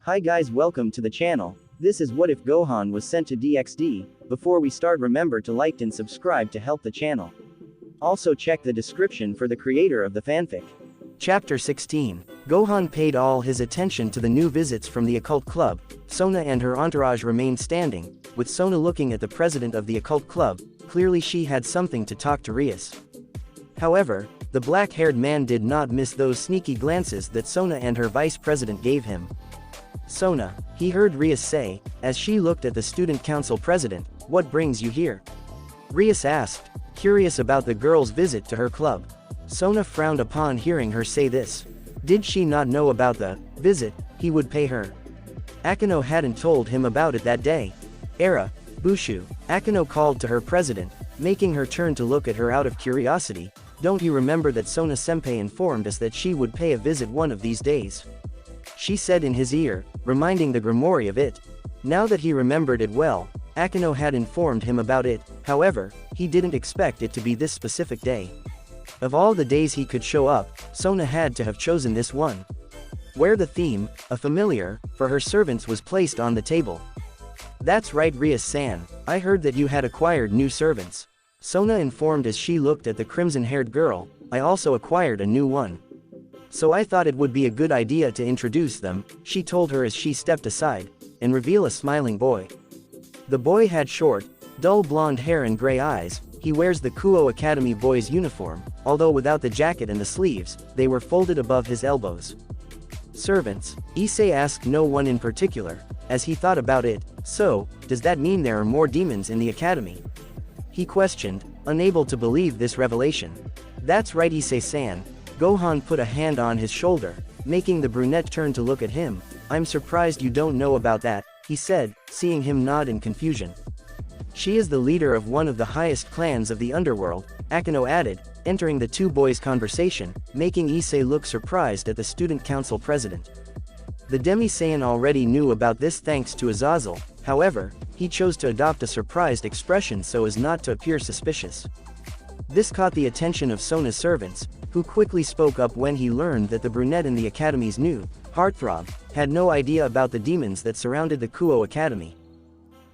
Hi guys, welcome to the channel. This is what if Gohan was sent to DxD. Before we start, remember to like and subscribe to help the channel. Also check the description for the creator of the fanfic. Chapter 16. Gohan paid all his attention to the new visits from the occult club. Sona and her entourage remained standing, with Sona looking at the president of the occult club. Clearly she had something to talk to Rias. However, the black-haired man did not miss those sneaky glances that Sona and her vice president gave him. Sona, he heard Rias say, as she looked at the student council president, "What brings you here?" Rias asked, curious about the girl's visit to her club. Sona frowned upon hearing her say this. Did she not know about the visit he would pay her? Akeno hadn't told him about it that day. Bushu, Akeno called to her president, making her turn to look at her out of curiosity. Don't you remember that Sona-senpai informed us that she would pay a visit one of these days? She said in his ear, reminding the Grimoire of it. Now that he remembered it well, Akeno had informed him about it. However, he didn't expect it to be this specific day. Of all the days he could show up, Sona had to have chosen this one. Where the theme, a familiar, for her servants was placed on the table. That's right, Rias-san, I heard that you had acquired new servants. Sona informed as she looked at the crimson-haired girl. I also acquired a new one. So I thought it would be a good idea to introduce them, she told her as she stepped aside, and reveal a smiling boy. The boy had short, dull blonde hair and gray eyes. He wears the Kuo Academy boys' uniform, although without the jacket and the sleeves, they were folded above his elbows. Servants? Issei asked no one in particular, as he thought about it. So, does that mean there are more demons in the academy? He questioned, unable to believe this revelation. That's right, Issei-san. Gohan put a hand on his shoulder, making the brunette turn to look at him. I'm surprised you don't know about that, he said, seeing him nod in confusion. She is the leader of one of the highest clans of the underworld, Akeno added, entering the two boys' conversation, making Issei look surprised at the student council president. The Demi-Saiyan already knew about this thanks to Azazel. However, he chose to adopt a surprised expression so as not to appear suspicious. This caught the attention of Sona's servants, who quickly spoke up when he learned that the brunette in the academy's new heartthrob had no idea about the demons that surrounded the Kuo Academy.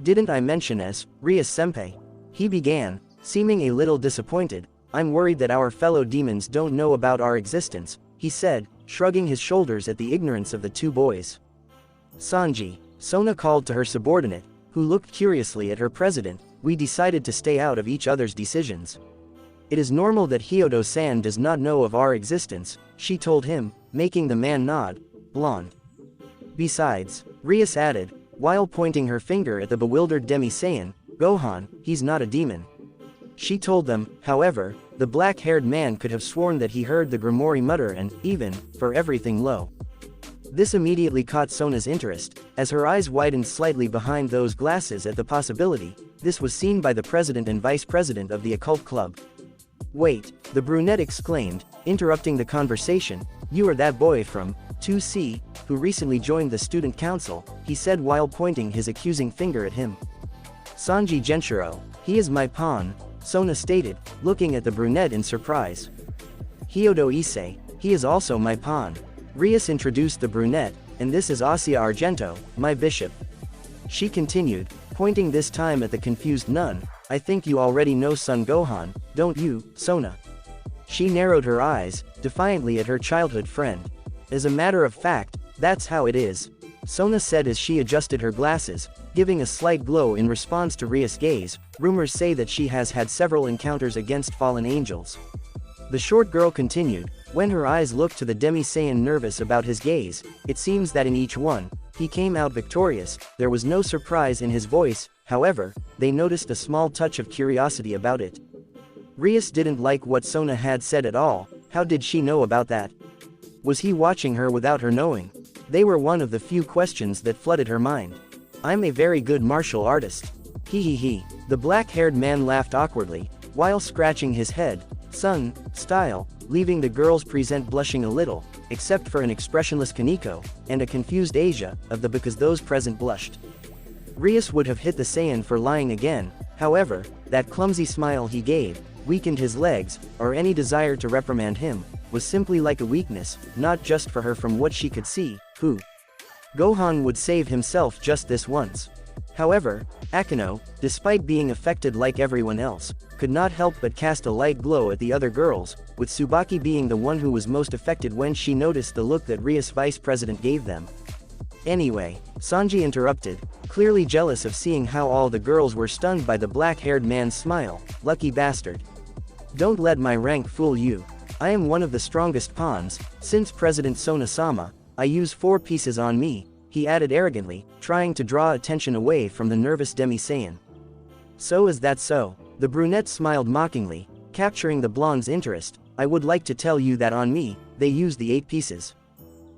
Didn't I mention as Rias-senpai? He began, seeming a little disappointed. I'm worried that our fellow demons don't know about our existence, he said, shrugging his shoulders at the ignorance of the two boys. Sanji, Sona called to her subordinate, who looked curiously at her president. We decided to stay out of each other's decisions. It is normal that Hyodo-san does not know of our existence, she told him, making the man nod. Blonde. Besides, Rias added, while pointing her finger at the bewildered Demi-Saiyan, Gohan, he's not a demon. She told them. However, the black-haired man could have sworn that he heard the Grimoire mutter and, even, for everything low. This immediately caught Sona's interest, as her eyes widened slightly behind those glasses at the possibility. This was seen by the president and vice president of the occult club. Wait, the brunette exclaimed, interrupting the conversation. You are that boy from 2C, who recently joined the student council, he said while pointing his accusing finger at him. Sanji Genshiro, he is my pawn, Sona stated, looking at the brunette in surprise. Hyodo Issei, he is also my pawn. Rias introduced the brunette, and this is Asia Argento, my bishop. She continued, pointing this time at the confused nun. I think you already know Son Gohan, don't you, Sona? She narrowed her eyes, defiantly at her childhood friend. As a matter of fact, that's how it is, Sona said as she adjusted her glasses, giving a slight glow in response to Rias' gaze. Rumors say that she has had several encounters against fallen angels. The short girl continued, when her eyes looked to the Demi-Saiyan nervous about his gaze. It seems that in each one, he came out victorious. There was no surprise in his voice. However, they noticed a small touch of curiosity about it. Rias didn't like what Sona had said at all. How did she know about that? Was he watching her without her knowing? They were one of the few questions that flooded her mind. I'm a very good martial artist. He. The black-haired man laughed awkwardly, while scratching his head. Son, style, leaving the girls present blushing a little, except for an expressionless Kaneko, and a confused Asia, because those present blushed. Rias would have hit the Saiyan for lying again. However, that clumsy smile he gave, weakened his legs, or any desire to reprimand him, was simply like a weakness, not just for her from what she could see. Who? Gohan would save himself just this once. However, Akeno, despite being affected like everyone else, could not help but cast a light glow at the other girls, with Tsubaki being the one who was most affected when she noticed the look that Rias vice president gave them. Anyway, Sanji interrupted, clearly jealous of seeing how all the girls were stunned by the black-haired man's smile. Lucky bastard. Don't let my rank fool you. I am one of the strongest pawns. Since President Sona-sama, I use 4 pieces on me, he added arrogantly, trying to draw attention away from the nervous Demi-Saiyan. So is that so? The brunette smiled mockingly, capturing the blonde's interest. I would like to tell you that on me, they use the 8 pieces.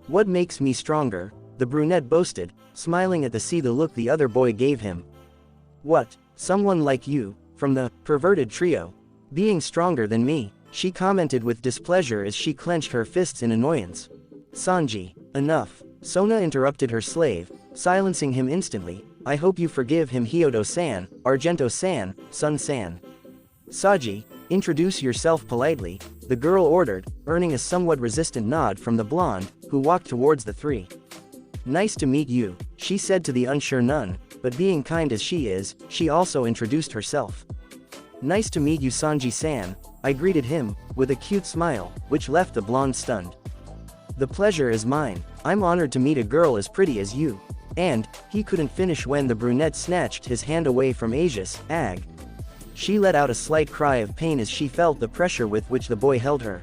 What makes me stronger? The brunette boasted, smiling at the look the other boy gave him. What, someone like you, from the perverted trio, being stronger than me, she commented with displeasure as she clenched her fists in annoyance. Sanji, enough. Sona interrupted her slave, silencing him instantly. I hope you forgive him, Hyodo-san, Argento-san, Sun-san. Saji, introduce yourself politely, the girl ordered, earning a somewhat resistant nod from the blonde, who walked towards the 3. Nice to meet you, she said to the unsure nun, but being kind as she is, she also introduced herself. Nice to meet you, Sanji-san, I greeted him, with a cute smile, which left the blonde stunned. The pleasure is mine, I'm honored to meet a girl as pretty as you. And, he couldn't finish when the brunette snatched his hand away from Asia's. Ag. She let out a slight cry of pain as she felt the pressure with which the boy held her.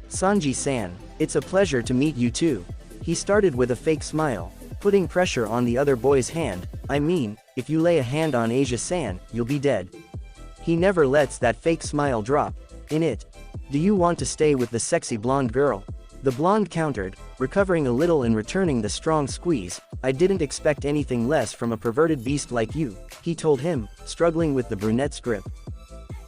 Sanji-san, it's a pleasure to meet you too. He started with a fake smile, putting pressure on the other boy's hand. I mean, if you lay a hand on Asia-san, you'll be dead. He never lets that fake smile drop. In it. Do you want to stay with the sexy blonde girl? The blonde countered, recovering a little and returning the strong squeeze. I didn't expect anything less from a perverted beast like you, he told him, struggling with the brunette's grip.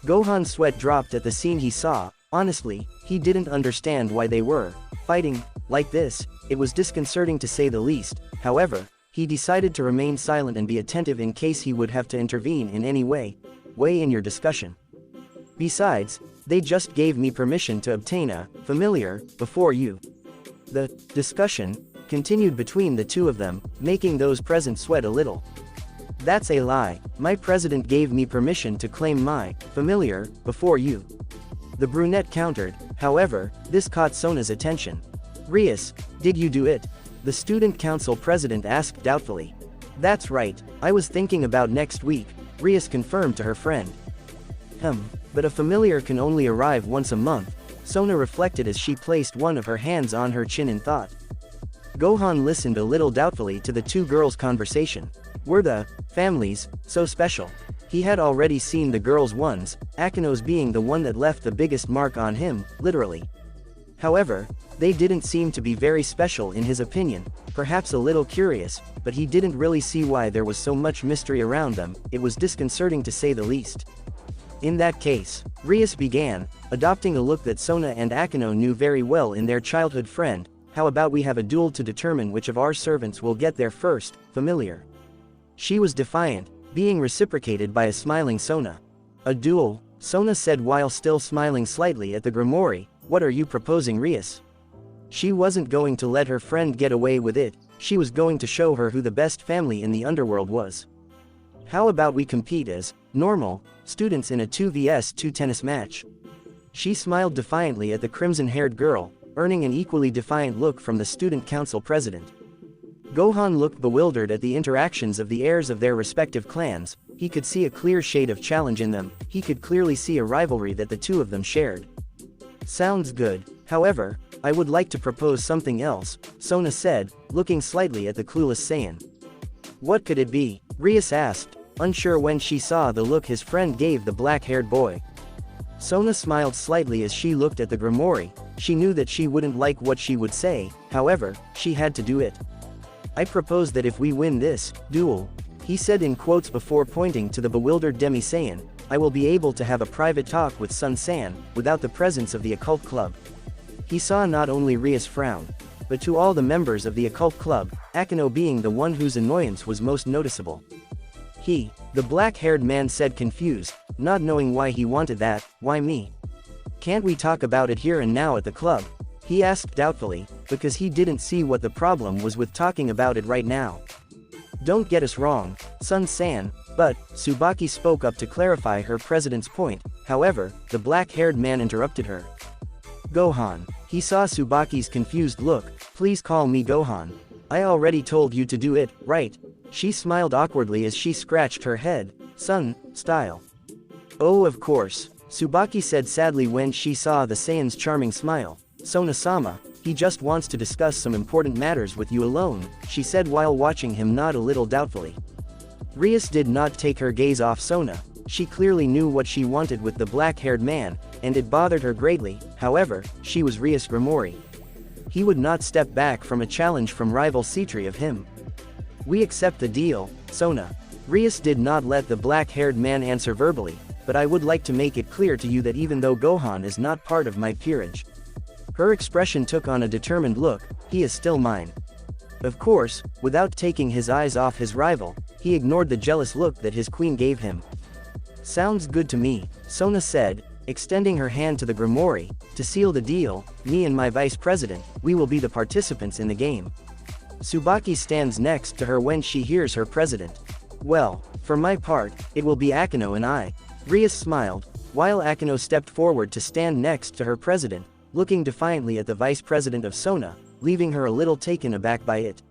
Gohan's sweat dropped at the scene he saw. Honestly, he didn't understand why they were fighting like this. It was disconcerting to say the least. However, he decided to remain silent and be attentive in case he would have to intervene in any way in your discussion. Besides, they just gave me permission to obtain a familiar before you. The discussion continued between the two of them, making those present sweat a little. That's a lie. My president gave me permission to claim my familiar before you. The brunette countered. However, this caught Sona's attention. Rias, did you do it? The student council president asked doubtfully. That's right, I was thinking about next week, Rias confirmed to her friend. But a familiar can only arrive once a month, Sona reflected as she placed one of her hands on her chin in thought. Gohan listened a little doubtfully to the two girls' conversation. Were the families so special? He had already seen the girls once, Akeno's being the one that left the biggest mark on him, literally. However, they didn't seem to be very special in his opinion, perhaps a little curious, but he didn't really see why there was so much mystery around them. It was disconcerting to say the least. In that case, Rias began, adopting a look that Sona and Akeno knew very well in their childhood friend. How about we have a duel to determine which of our servants will get there first, familiar? She was defiant, being reciprocated by a smiling Sona. A duel, Sona said while still smiling slightly at the grimoire. What are you proposing, Rias? She wasn't going to let her friend get away with it, she was going to show her who the best family in the underworld was. How about we compete as normal students in a 2vs2 tennis match? She smiled defiantly at the crimson-haired girl, earning an equally defiant look from the student council president. Gohan looked bewildered at the interactions of the heirs of their respective clans. He could see a clear shade of challenge in them, he could clearly see a rivalry that the two of them shared. Sounds good. However, I would like to propose something else, Sona said, looking slightly at the clueless Saiyan. What could it be? Rias asked, unsure when she saw the look his friend gave the black-haired boy. Sona smiled slightly as she looked at the grimoire. She knew that she wouldn't like what she would say, however, she had to do it. I propose that if we win this duel, he said in quotes before pointing to the bewildered Demi-Saiyan, I will be able to have a private talk with Sun-san, without the presence of the occult club. He saw not only Rias frown, but to all the members of the occult club, Akeno being the one whose annoyance was most noticeable. The black-haired man said confused, not knowing why he wanted that. Why me? Can't we talk about it here and now at the club? He asked doubtfully, because he didn't see what the problem was with talking about it right now. Don't get us wrong, Sun-san, but, Tsubaki spoke up to clarify her president's point. However, the black-haired man interrupted her. Gohan. He saw Tsubaki's confused look. Please call me Gohan. I already told you to do it, right? She smiled awkwardly as she scratched her head. Sun, style. Oh, of course, Tsubaki said sadly when she saw the Saiyan's charming smile. Sona-sama, he just wants to discuss some important matters with you alone, she said while watching him nod a little doubtfully. Rias did not take her gaze off Sona. She clearly knew what she wanted with the black-haired man, and it bothered her greatly. However, she was Rias Grimori. He would not step back from a challenge from rival Cetri of him. We accept the deal, Sona. Rias did not let the black-haired man answer verbally, but I would like to make it clear to you that even though Gohan is not part of my peerage. Her expression took on a determined look. He is still mine. Of course, without taking his eyes off his rival, he ignored the jealous look that his queen gave him. Sounds good to me, Sona said, extending her hand to the Grimori. To seal the deal, me and my vice president, we will be the participants in the game. Tsubaki stands next to her when she hears her president. Well, for my part, it will be Akeno and I. Rias smiled, while Akeno stepped forward to stand next to her president, looking defiantly at the vice president of Sona, leaving her a little taken aback by it.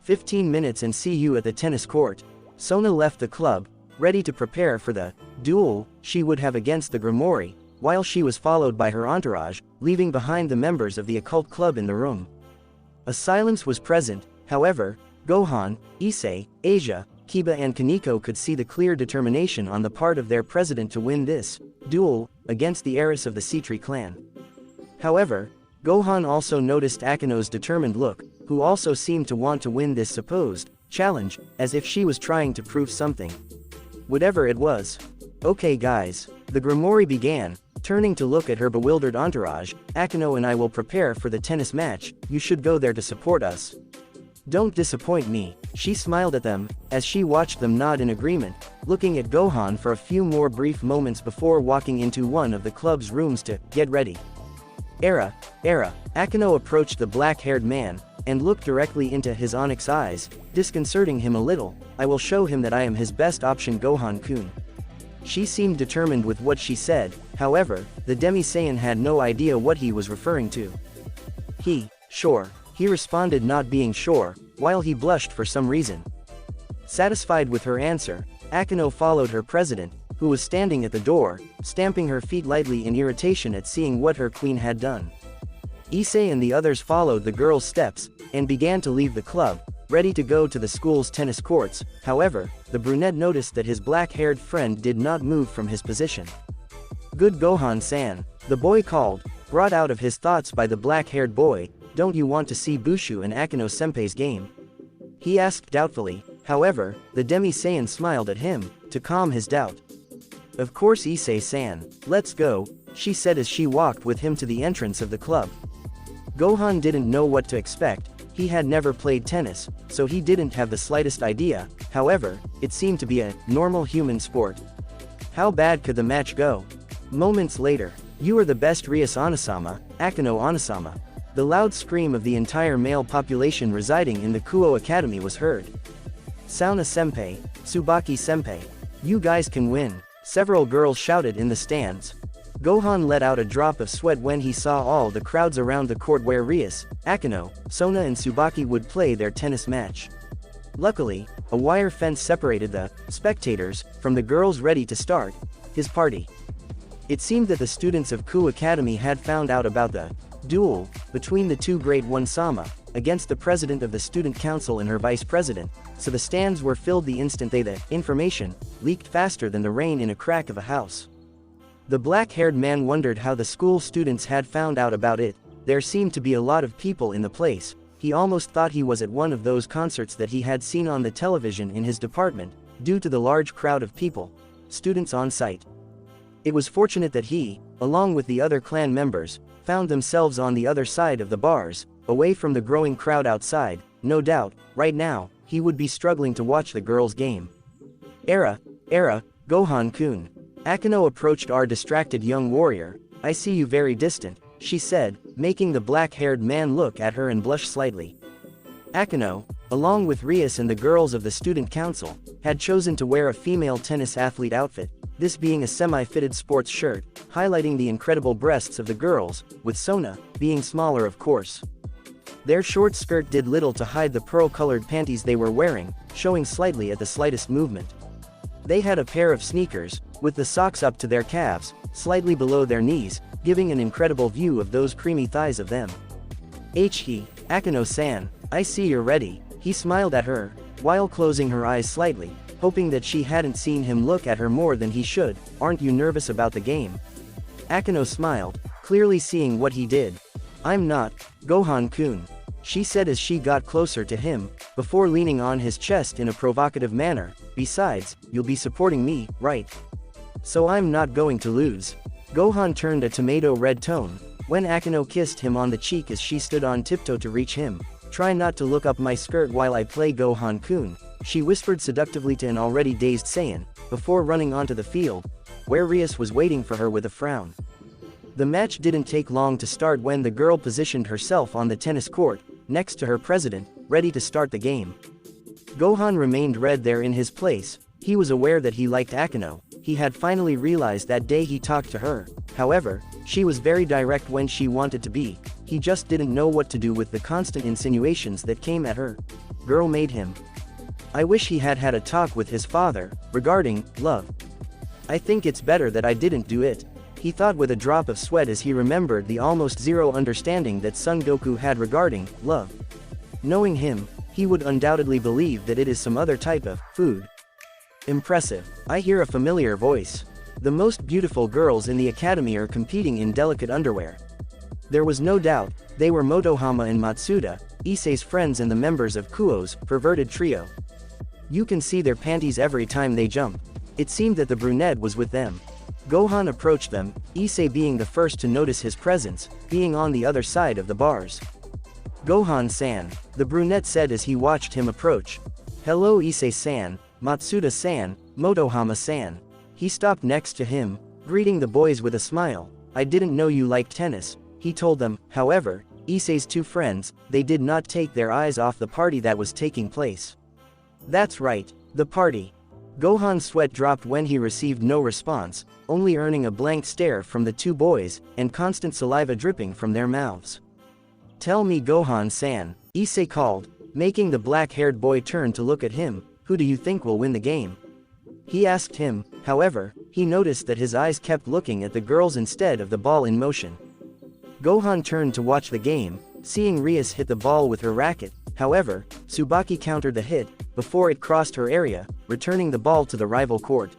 15 minutes and see you at the tennis court. Sona left the club, ready to prepare for the duel she would have against the Grimori, while she was followed by her entourage, leaving behind the members of the occult club in the room. A silence was present. However, Gohan, Issei, Asia, Kiba and Kaneko could see the clear determination on the part of their president to win this duel against the heiress of the Cetri clan. However, Gohan also noticed Akeno's determined look, who also seemed to want to win this supposed challenge, as if she was trying to prove something. Whatever it was. Okay guys, the Grimori began, turning to look at her bewildered entourage. Akeno and I will prepare for the tennis match, you should go there to support us. Don't disappoint me, she smiled at them, as she watched them nod in agreement, looking at Gohan for a few more brief moments before walking into one of the club's rooms to get ready. Era. Akeno approached the black-haired man, and looked directly into his onyx eyes, disconcerting him a little. I will show him that I am his best option, Gohan-kun. She seemed determined with what she said. However, the Demi-Saiyan had no idea what he was referring to. Sure. He responded, not being sure, while he blushed for some reason. Satisfied with her answer, Akeno followed her president, who was standing at the door, stamping her feet lightly in irritation at seeing what her queen had done. Issei and the others followed the girl's steps, and began to leave the club, ready to go to the school's tennis courts. However, the brunette noticed that his black-haired friend did not move from his position. Good Gohan-san, the boy called, brought out of his thoughts by the black-haired boy. Don't you want to see Bushu and Akeno-senpai's game? He asked doubtfully. However, the Demi-Saiyan smiled at him, to calm his doubt. Of course Issei-san, let's go, she said as she walked with him to the entrance of the club. Gohan didn't know what to expect. He had never played tennis, so he didn't have the slightest idea. However, it seemed to be a normal human sport. How bad could the match go? Moments later, you are the best Rias Onasama, Akeno Onasama. The loud scream of the entire male population residing in the Kuo Academy was heard. Sauna-senpai, Tsubaki-senpai. You guys can win, several girls shouted in the stands. Gohan let out a drop of sweat when he saw all the crowds around the court where Rias, Akeno, Sona and Tsubaki would play their tennis match. Luckily, a wire fence separated the spectators from the girls ready to start his party. It seemed that the students of Ku Academy had found out about the duel between the two Grade 1 Sama against the president of the student council and her vice president, so the stands were filled the instant the information leaked faster than the rain in a crack of a house. The black-haired man wondered how the school students had found out about it. There seemed to be a lot of people in the place. He almost thought he was at one of those concerts that he had seen on the television in his department, due to the large crowd of people, students on site. It was fortunate that he, along with the other clan members, found themselves on the other side of the bars, away from the growing crowd outside. No doubt, right now, he would be struggling to watch the girls' game. Era, Gohan-kun. Akeno approached our distracted young warrior. I see you very distant, she said, making the black-haired man look at her and blush slightly. Akino, along with Rias and the girls of the student council, had chosen to wear a female tennis athlete outfit, this being a semi-fitted sports shirt, highlighting the incredible breasts of the girls, with Sona being smaller of course. Their short skirt did little to hide the pearl-colored panties they were wearing, showing slightly at the slightest movement. They had a pair of sneakers, with the socks up to their calves, slightly below their knees, giving an incredible view of those creamy thighs of them. Akino-san, I see you're ready, he smiled at her, while closing her eyes slightly, hoping that she hadn't seen him look at her more than he should. Aren't you nervous about the game? Akino smiled, clearly seeing what he did. I'm not, Gohan-kun, she said as she got closer to him, before leaning on his chest in a provocative manner. Besides, you'll be supporting me, right? So I'm not going to lose. Gohan turned a tomato red tone, when Akino kissed him on the cheek as she stood on tiptoe to reach him. Try not to look up my skirt while I play, Gohan-kun, she whispered seductively to an already dazed Saiyan, before running onto the field, where Rias was waiting for her with a frown. The match didn't take long to start when the girl positioned herself on the tennis court, next to her president, ready to start the game. Gohan remained red there in his place. He was aware that he liked Akino. He had finally realized that day he talked to her. However, she was very direct when she wanted to be. He just didn't know what to do with the constant insinuations that came at her. Girl made him. I wish he had had a talk with his father, regarding love. I think it's better that I didn't do it, he thought with a drop of sweat as he remembered the almost zero understanding that Son Goku had regarding love. Knowing him, he would undoubtedly believe that it is some other type of food. Impressive. I hear a familiar voice. The most beautiful girls in the academy are competing in delicate underwear. There was no doubt, they were Motohama and Matsuda, Issei's friends and the members of Kuo's perverted trio. You can see their panties every time they jump. It seemed that the brunette was with them. Gohan approached them, Issei being the first to notice his presence, being on the other side of the bars. Gohan-san, the brunette said as he watched him approach. Hello Issei-san, Matsuda-san, Motohama-san. He stopped next to him, greeting the boys with a smile. I didn't know you liked tennis, he told them. However, Issei's two friends, they did not take their eyes off the party that was taking place. That's right, the party. Gohan's sweat dropped when he received no response, only earning a blank stare from the two boys, and constant saliva dripping from their mouths. Tell me Gohan-san, Issei called, making the black-haired boy turn to look at him. Who do you think will win the game? He asked him. However, he noticed that his eyes kept looking at the girls instead of the ball in motion. Gohan turned to watch the game, seeing Rias hit the ball with her racket. However, Tsubaki countered the hit, before it crossed her area, returning the ball to the rival court.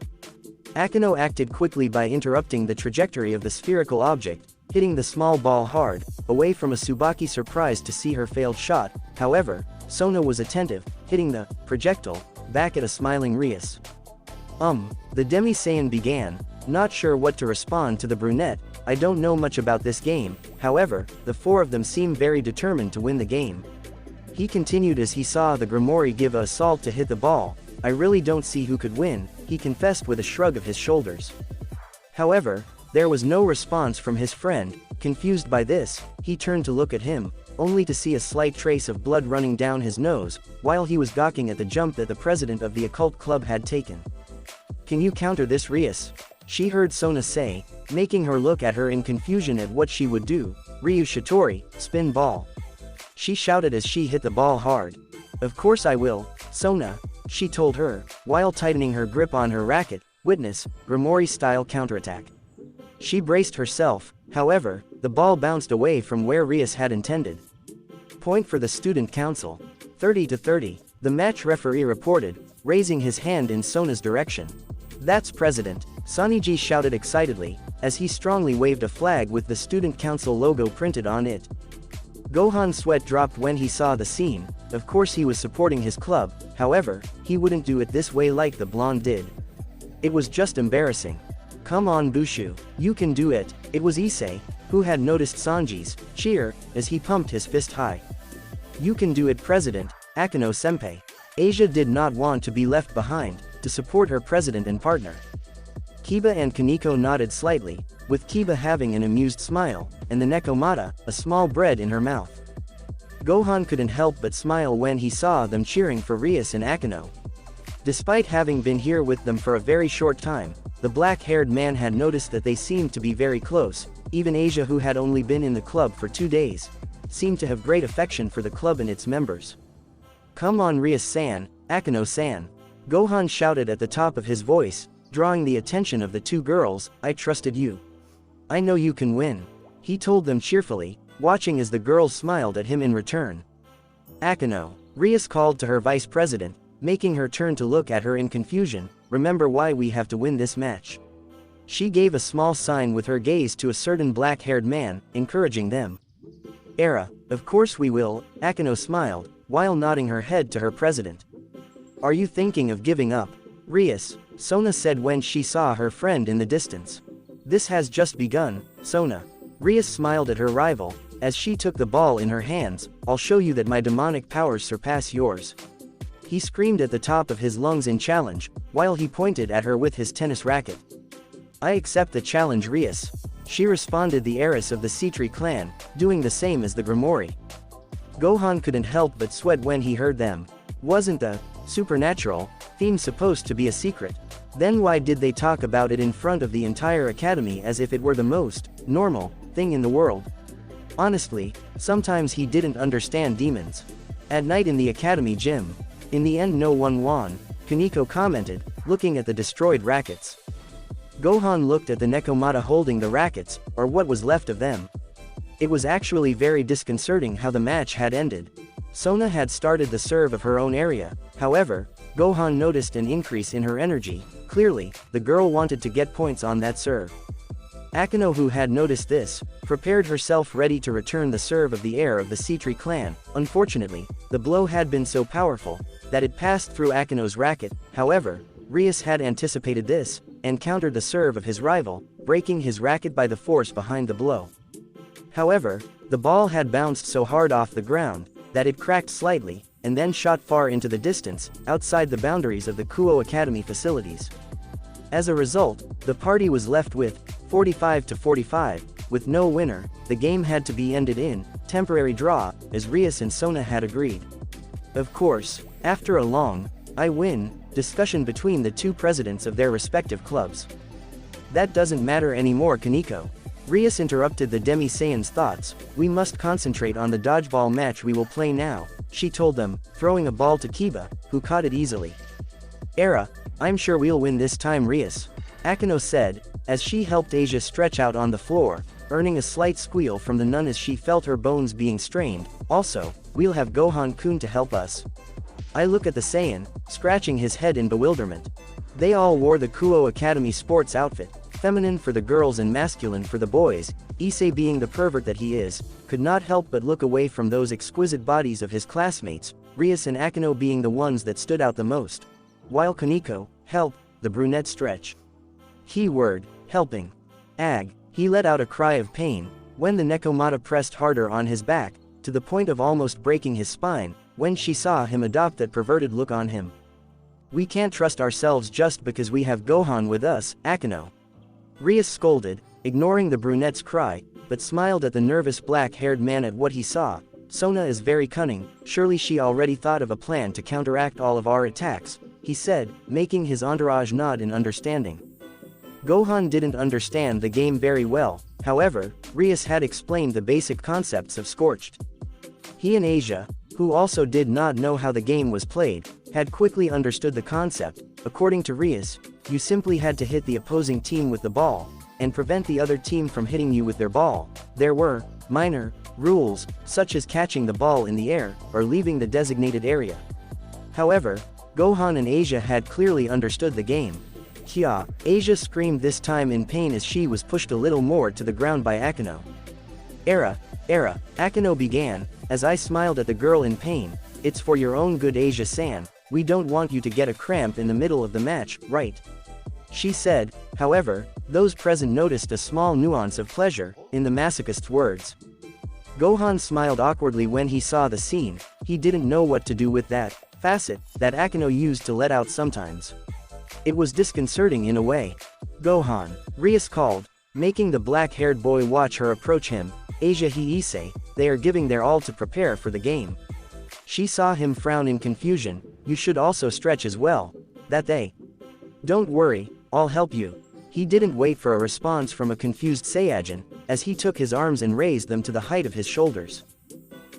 Akino acted quickly by interrupting the trajectory of the spherical object, hitting the small ball hard, away from a Tsubaki surprised to see her failed shot. However, Sona was attentive, hitting the projectile back at a smiling Rias. The Demi-Saiyan began, not sure what to respond to the brunette. I don't know much about this game. However, the four of them seem very determined to win the game. He continued as he saw the Grimoire give an assault to hit the ball. I really don't see who could win, he confessed with a shrug of his shoulders. However, there was no response from his friend. Confused by this, he turned to look at him, only to see a slight trace of blood running down his nose, while he was gawking at the jump that the president of the occult club had taken. Can you counter this, Rias? She heard Sona say, making her look at her in confusion at what she would do. Ryu Shitori, spin ball. She shouted as she hit the ball hard. Of course I will, Sona, she told her, while tightening her grip on her racket. Witness, Grimoire-style counterattack. She braced herself. However, the ball bounced away from where Rias had intended. Point for the student council. 30-30, the match referee reported, raising his hand in Sona's direction. That's President, Saniji shouted excitedly, as he strongly waved a flag with the student council logo printed on it. Gohan's sweat dropped when he saw the scene. Of course he was supporting his club, however, he wouldn't do it this way like the blonde did. It was just embarrassing. Come on Bushu, you can do it. It was Issei, who had noticed Sanji's cheer, as he pumped his fist high. You can do it President, Akino-senpai. Asia did not want to be left behind, to support her president and partner. Kiba and Kaneko nodded slightly, with Kiba having an amused smile, and the Nekomata, a small bread in her mouth. Gohan couldn't help but smile when he saw them cheering for Rias and Akeno. Despite having been here with them for a very short time, the black-haired man had noticed that they seemed to be very close. Even Asia, who had only been in the club for 2 days, seemed to have great affection for the club and its members. "Come on, Rias-san, Akeno-san," Gohan shouted at the top of his voice, drawing the attention of the 2 girls. "I trusted you. I know you can win," he told them cheerfully, watching as the girls smiled at him in return. "Akeno," Rias called to her vice president, making her turn to look at her in confusion. "Remember why we have to win this match." She gave a small sign with her gaze to a certain black-haired man, encouraging them. "Era, of course we will," Akeno smiled, while nodding her head to her president. "Are you thinking of giving up, Rias?" Sona said when she saw her friend in the distance. "This has just begun, Sona." Rias smiled at her rival, as she took the ball in her hands. "I'll show you that my demonic powers surpass yours," he screamed at the top of his lungs in challenge, while he pointed at her with his tennis racket. "I accept the challenge, Rias," she responded, the heiress of the Citri clan, doing the same as the Grimoire. Gohan couldn't help but sweat when he heard them. Wasn't the supernatural theme supposed to be a secret? Then why did they talk about it in front of the entire academy as if it were the most normal thing in the world? Honestly, sometimes he didn't understand demons. At night in the academy gym, in the end no one won, Kaneko commented, looking at the destroyed rackets. Gohan looked at the Nekomata holding the rackets, or what was left of them. It was actually very disconcerting how the match had ended. Sona had started the serve of her own area. However, Gohan noticed an increase in her energy. Clearly, the girl wanted to get points on that serve. Akeno, who had noticed this, prepared herself ready to return the serve of the heir of the Citri clan. Unfortunately, the blow had been so powerful that it passed through Akeno's racket. However, Rias had anticipated this, and countered the serve of his rival, breaking his racket by the force behind the blow. However, the ball had bounced so hard off the ground that it cracked slightly, and then shot far into the distance, outside the boundaries of the Kuo Academy facilities. As a result, the party was left with 45-45, with no winner. The game had to be ended in temporary draw, as Rias and Sona had agreed. Of course, after a long "I win" discussion between the 2 presidents of their respective clubs. "That doesn't matter anymore, Kaneko," Rias interrupted the Demi-Saiyan's thoughts. "We must concentrate on the dodgeball match we will play now," she told them, throwing a ball to Kiba, who caught it easily. "Era, I'm sure we'll win this time, Rias," Akeno said, as she helped Asia stretch out on the floor, earning a slight squeal from the nun as she felt her bones being strained. "Also, we'll have Gohan-kun to help us." I look at the Saiyan, scratching his head in bewilderment. They all wore the Kuo Academy sports outfit, feminine for the girls and masculine for the boys. Issei, being the pervert that he is, could not help but look away from those exquisite bodies of his classmates, Rias and Akeno being the ones that stood out the most. While Kaneko, help, the brunette stretch. Keyword, helping. Ag, he let out a cry of pain, when the Nekomata pressed harder on his back, to the point of almost breaking his spine, when she saw him adopt that perverted look on him. "We can't trust ourselves just because we have Gohan with us, Akeno," Rias scolded, ignoring the brunette's cry, but smiled at the nervous black-haired man at what he saw. "Sona is very cunning, surely she already thought of a plan to counteract all of our attacks," he said, making his entourage nod in understanding. Gohan didn't understand the game very well. However, Rias had explained the basic concepts of Scorched. He and Asia, who also did not know how the game was played, had quickly understood the concept. According to Rias, you simply had to hit the opposing team with the ball, and prevent the other team from hitting you with their ball. There were minor rules, such as catching the ball in the air, or leaving the designated area. However, Gohan and Asia had clearly understood the game. "Kya!" Asia screamed, this time in pain, as she was pushed a little more to the ground by Akeno. Era, Akeno began, as I smiled at the girl in pain. "It's for your own good, Asia-san. We don't want you to get a cramp in the middle of the match, right?" she said. However, those present noticed a small nuance of pleasure in the masochist's words. Gohan smiled awkwardly when he saw the scene. He didn't know what to do with that facet that Akeno used to let out sometimes. It was disconcerting in a way. "Gohan," Rias called, making the black-haired boy watch her approach him. Asia he Issei, they are giving their all to prepare for the game. She saw him frown in confusion. You should also stretch as well. That they. Don't worry, I'll help you. He didn't wait for a response from a confused Saiyajin, as he took his arms and raised them to the height of his shoulders.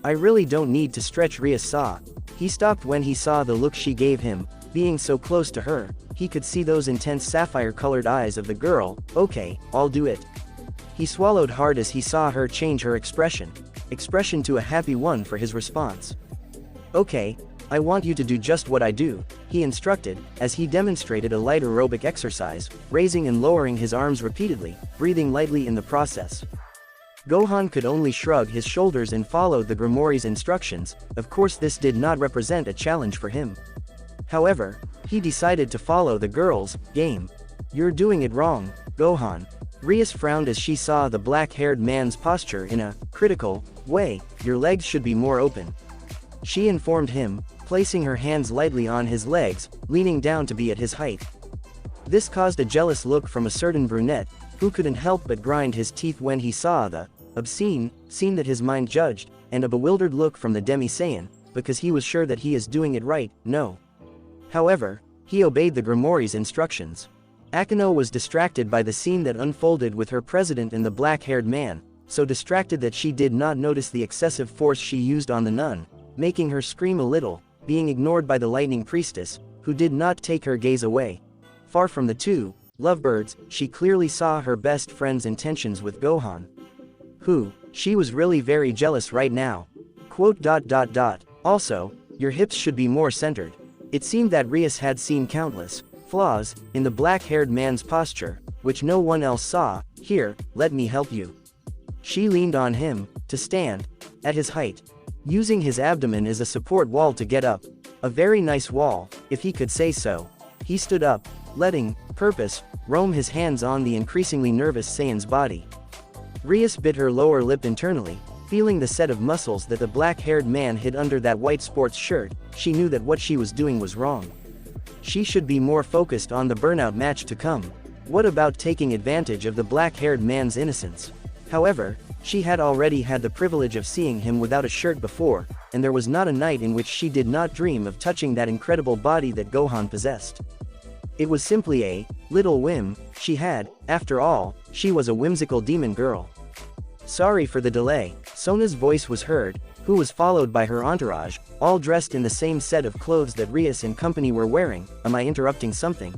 I really don't need to stretch, Rias saw. He stopped when he saw the look she gave him. Being so close to her, he could see those intense sapphire-colored eyes of the girl. Okay, I'll do it. He swallowed hard as he saw her change her expression to a happy one for his response. Okay, I want you to do just what I do, he instructed, as he demonstrated a light aerobic exercise, raising and lowering his arms repeatedly, breathing lightly in the process. Gohan could only shrug his shoulders and followed the Grimoire's instructions. Of course, this did not represent a challenge for him. However, he decided to follow the girl's game. You're doing it wrong, Gohan. Rias frowned as she saw the black-haired man's posture in a critical way. Your legs should be more open. She informed him, placing her hands lightly on his legs, leaning down to be at his height. This caused a jealous look from a certain brunette, who couldn't help but grind his teeth when he saw the obscene scene that his mind judged, and a bewildered look from the Demi-Saiyan, because he was sure that he is doing it right. No. However, he obeyed the Grimoire's instructions. Akeno was distracted by the scene that unfolded with her president and the black-haired man, so distracted that she did not notice the excessive force she used on the nun, making her scream a little, being ignored by the lightning priestess, who did not take her gaze away. Far from the two lovebirds, she clearly saw her best friend's intentions with Gohan. She was really very jealous right now. Also, your hips should be more centered. It seemed that Rias had seen countless flaws in the black-haired man's posture, which no one else saw. Here, let me help you. She leaned on him, to stand at his height, using his abdomen as a support wall to get up. A very nice wall, if he could say so. He stood up, letting purpose roam his hands on the increasingly nervous Saiyan's body. Rias bit her lower lip internally, feeling the set of muscles that the black-haired man hid under that white sports shirt. She knew that what she was doing was wrong. She should be more focused on the burnout match to come. What about taking advantage of the black-haired man's innocence? However, she had already had the privilege of seeing him without a shirt before, and there was not a night in which she did not dream of touching that incredible body that Gohan possessed. It was simply a little whim she had. After all, she was a whimsical demon girl. Sorry for the delay. Sona's voice was heard, who was followed by her entourage, all dressed in the same set of clothes that Rias and company were wearing. Am I interrupting something?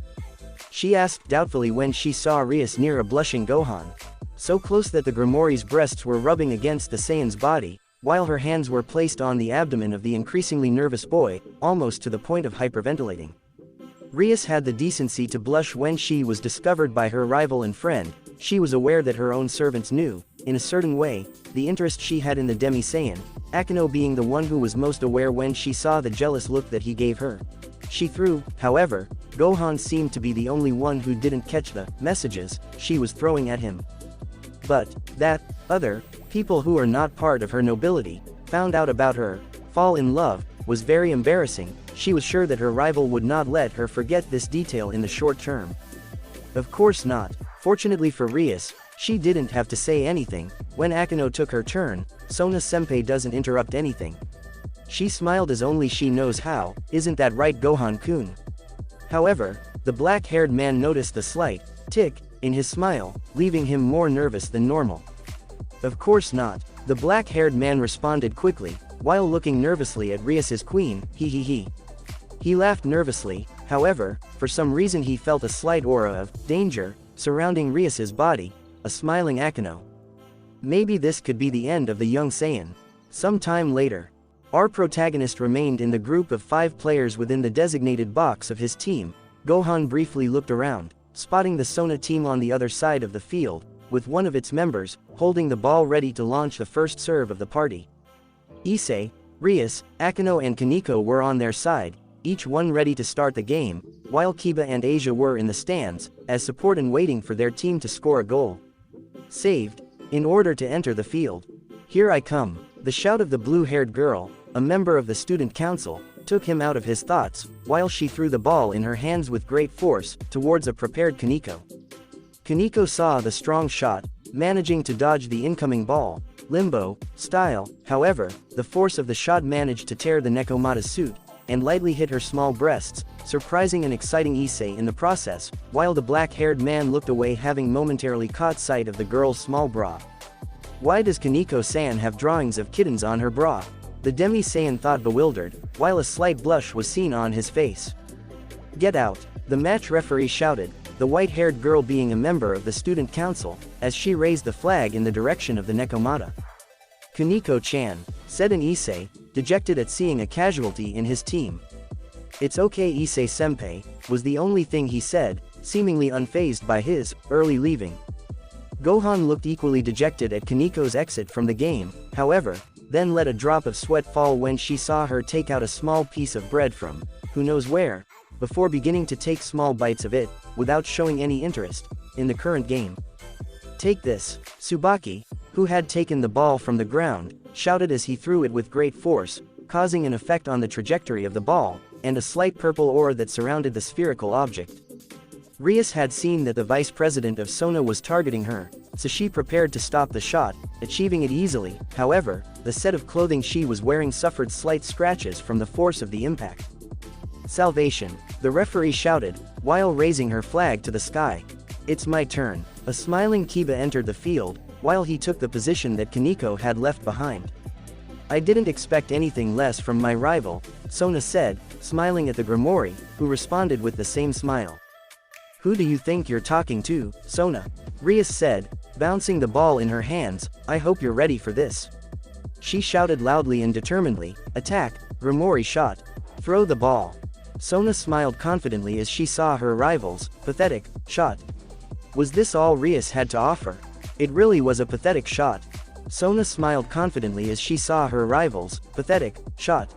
She asked doubtfully when she saw Rias near a blushing Gohan. So close that the Grimoire's breasts were rubbing against the Saiyan's body, while her hands were placed on the abdomen of the increasingly nervous boy, almost to the point of hyperventilating. Rias had the decency to blush when she was discovered by her rival and friend. She was aware that her own servants knew, in a certain way, the interest she had in the Demi-Saiyan, Akeno being the one who was most aware when she saw the jealous look that he gave her. She threw, however, Gohan seemed to be the only one who didn't catch the messages she was throwing at him. But that other people who are not part of her nobility found out about her fall in love was very embarrassing. She was sure that her rival would not let her forget this detail in the short term. Of course not. Fortunately for Rias, she didn't have to say anything. When Akeno took her turn, Sona-senpai doesn't interrupt anything. She smiled as only she knows how. Isn't that right, Gohan-kun? However, the black-haired man noticed the slight tick in his smile, leaving him more nervous than normal. Of course not. The black-haired man responded quickly, while looking nervously at Rias's queen. He laughed nervously. However, for some reason he felt a slight aura of danger surrounding Rias's body. A smiling Akeno. Maybe this could be the end of the young Saiyan. Some time later, our protagonist remained in the group of 5 players within the designated box of his team. Gohan briefly looked around, spotting the Sona team on the other side of the field, with one of its members holding the ball ready to launch the first serve of the party. Issei, Rias, Akeno and Kaneko were on their side, each one ready to start the game, while Kiba and Asia were in the stands, as support and waiting for their team to score a goal. Saved, in order to enter the field. Here I come. The shout of the blue-haired girl, a member of the student council, took him out of his thoughts, while she threw the ball in her hands with great force, towards a prepared Kaneko. Kaneko saw the strong shot, managing to dodge the incoming ball, limbo style. However, the force of the shot managed to tear the Nekomata's suit, and lightly hit her small breasts, surprising and exciting Issei in the process, while the black-haired man looked away, having momentarily caught sight of the girl's small bra. Why does Kaneko-san have drawings of kittens on her bra? The Demi-Saiyan thought, bewildered, while a slight blush was seen on his face. Get out, the match referee shouted, the white-haired girl being a member of the student council, as she raised the flag in the direction of the Nekomata. Kaneko-chan, said an Issei, dejected at seeing a casualty in his team. It's okay, Issei-senpai, was the only thing he said, seemingly unfazed by his early leaving. Gohan looked equally dejected at Kaneko's exit from the game, however, then let a drop of sweat fall when she saw her take out a small piece of bread from who knows where, before beginning to take small bites of it, without showing any interest in the current game. Take this, Tsubaki, who had taken the ball from the ground, shouted as he threw it with great force, causing an effect on the trajectory of the ball, and a slight purple aura that surrounded the spherical object. Rias had seen that the vice president of Sona was targeting her, so she prepared to stop the shot, achieving it easily. However, the set of clothing she was wearing suffered slight scratches from the force of the impact. Salvation, the referee shouted, while raising her flag to the sky. It's my turn. A smiling Kiba entered the field, while he took the position that Kaneko had left behind. I didn't expect anything less from my rival, Sona said, smiling at the Grimoire, who responded with the same smile. Who do you think you're talking to, Sona? Rias said, bouncing the ball in her hands. I hope you're ready for this. She shouted loudly and determinedly, attack, Grimoire shot. Throw the ball. Sona smiled confidently as she saw her rival's pathetic shot. Was this all Rias had to offer? It really was a pathetic shot. Sona smiled confidently as she saw her rival's pathetic shot.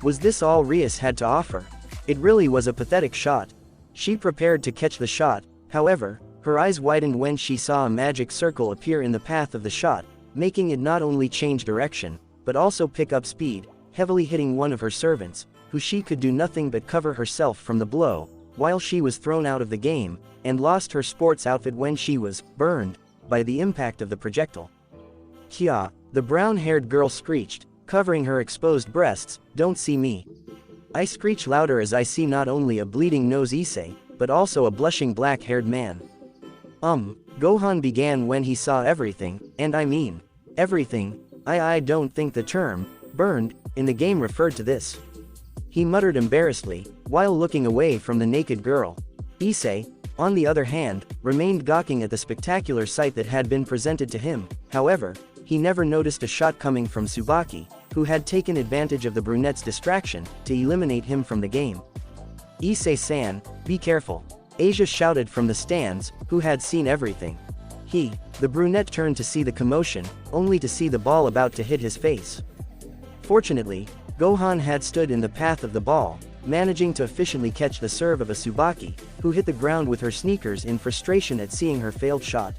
Was this all Rias had to offer? It really was a pathetic shot. She prepared to catch the shot, however, her eyes widened when she saw a magic circle appear in the path of the shot, making it not only change direction, but also pick up speed, heavily hitting one of her servants, who she could do nothing but cover herself from the blow, while she was thrown out of the game, and lost her sports outfit when she was burned by the impact of the projectile. Kya, the brown-haired girl screeched, covering her exposed breasts, don't see me. I screech louder as I see not only a bleeding nose Issei, but also a blushing black-haired man. Gohan began when he saw everything, and I mean, everything. I don't think the term, burned, in the game referred to this. He muttered embarrassedly, while looking away from the naked girl. Issei, on the other hand, remained gawking at the spectacular sight that had been presented to him. However, he never noticed a shot coming from Tsubaki, who had taken advantage of the brunette's distraction to eliminate him from the game. Issei-san, be careful, Asia shouted from the stands, who had seen everything. The brunette turned to see the commotion, only to see the ball about to hit his face. Fortunately, Gohan had stood in the path of the ball, managing to efficiently catch the serve of a Tsubaki, who hit the ground with her sneakers in frustration at seeing her failed shot.